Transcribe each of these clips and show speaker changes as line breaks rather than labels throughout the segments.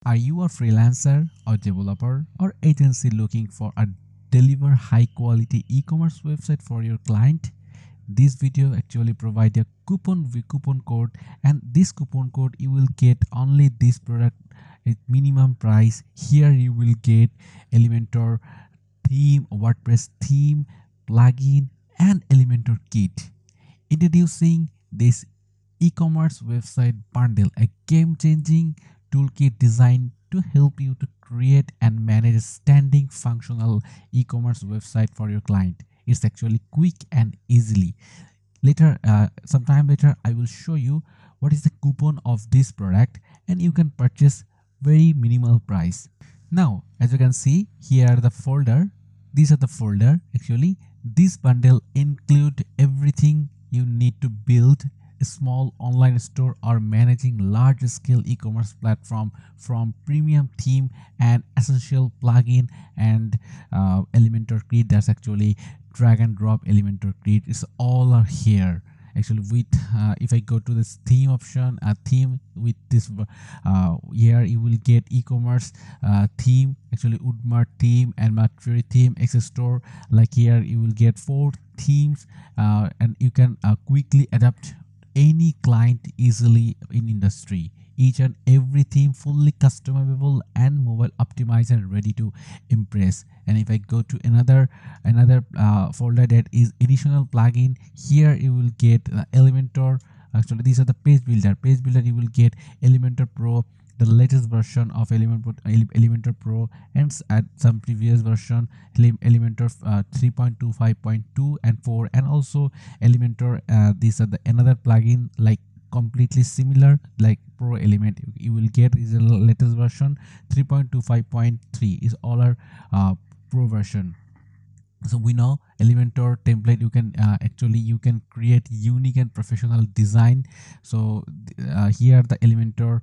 Are you a freelancer or developer or agency looking for a deliver high quality e-commerce website for your client? This video actually provide a coupon code, and this coupon code you will get only this product at minimum price. Here you will get Elementor theme, WordPress theme, plugin, and Elementor kit. Introducing this e-commerce website bundle, a game-changing toolkit designed to help you to create and manage a standing functional e-commerce website for your client. It's actually quick and easily. Later, sometime later, I will show you what is the coupon of this product, and you can purchase very minimal price. Now, as you can see here, the folder. These are the folder. Actually, this bundle include everything you need to build a small online store or managing large scale e-commerce platform, from premium theme and essential plugin and Elementor kit. That's actually drag and drop Elementor kit. It's all are here. Actually, with if I go to this theme option, a theme with this here you will get e-commerce theme, actually Woodmart theme and Matri theme, access store. Like here you will get 4 themes, and you can quickly adapt any client easily in industry. Each and every theme fully customizable and mobile optimized and ready to impress. And if I go to another folder, that is additional plugin, here you will get Elementor. Actually, these are the page builder. You will get Elementor Pro, the latest version of Elementor Pro, and at some previous version Elementor 3.25.2 and 4, and also Elementor. These are the another plugin like completely similar like Pro Element. You will get is the latest version 3.25.3 is all our Pro version. So we know Elementor template, you can actually you can create unique and professional design. So here the Elementor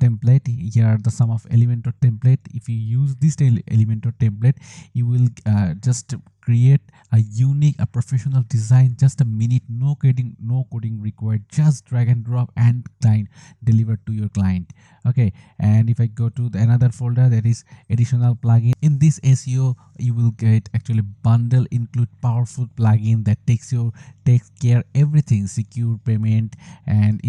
template, here are the some of Elementor template. If you use this Elementor template, you will just create a unique, a professional design, just a minute, no coding required, just drag and drop and client delivered to your client. Okay, and if I go to another folder, that is additional plugin. In this SEO you will get actually bundle include powerful plugin that takes care everything, secure payment, and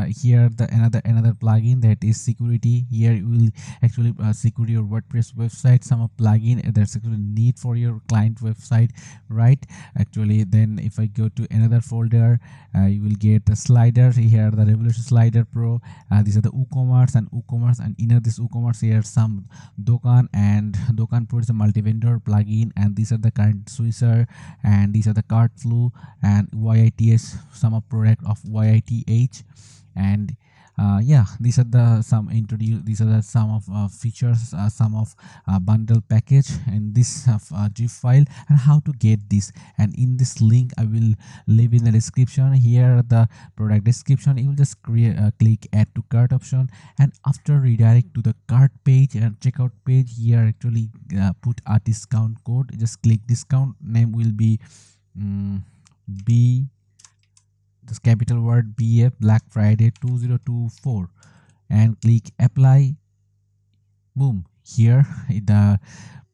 here the another plugin that is security. Here you will actually secure your WordPress website, some of plugin that's actually need for your client website, right? Actually, then if I go to another folder, you will get the sliders. Here the Revolution Slider Pro. These are the WooCommerce and inner this WooCommerce, here some Dokan, and Dokan Pro is a multi-vendor plugin, and these are the current Swisser, and these are the cart flow and YITH, some of product of YITH. And yeah, these are the these are the some of features, some of bundle package in this zip file, and how to get this. And in this link I will leave in the description. Here the product description, you will just click add to cart option, and after redirect to the cart page and checkout page, here actually put a discount code. Just click discount, name will be B, this capital word BF, Black Friday 2024, and click apply. Boom, here the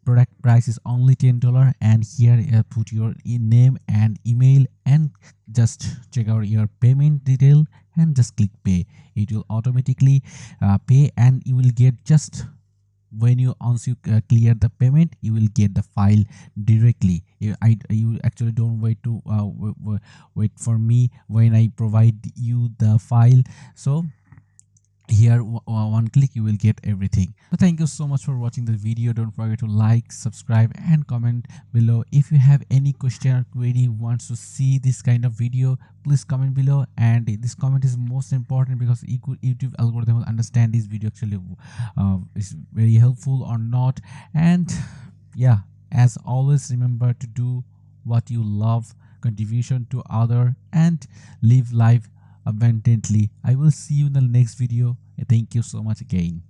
product price is only $10, and here put your name and email, and just check out your payment detail and just click pay. It will automatically pay, and you will get just when you once you clear the payment, you will get the file directly. You actually don't wait to wait for me when I provide you the file. So here one click you will get everything. So thank you so much for watching the video. Don't forget to like, subscribe, and comment below. If you have any question or query, wants to see this kind of video, please comment below. And this comment is most important because YouTube algorithm will understand this video actually is very helpful or not. And yeah, as always, remember to do what you love, contribution to other, and live life abundantly. I will see you in the next video. Thank you so much again.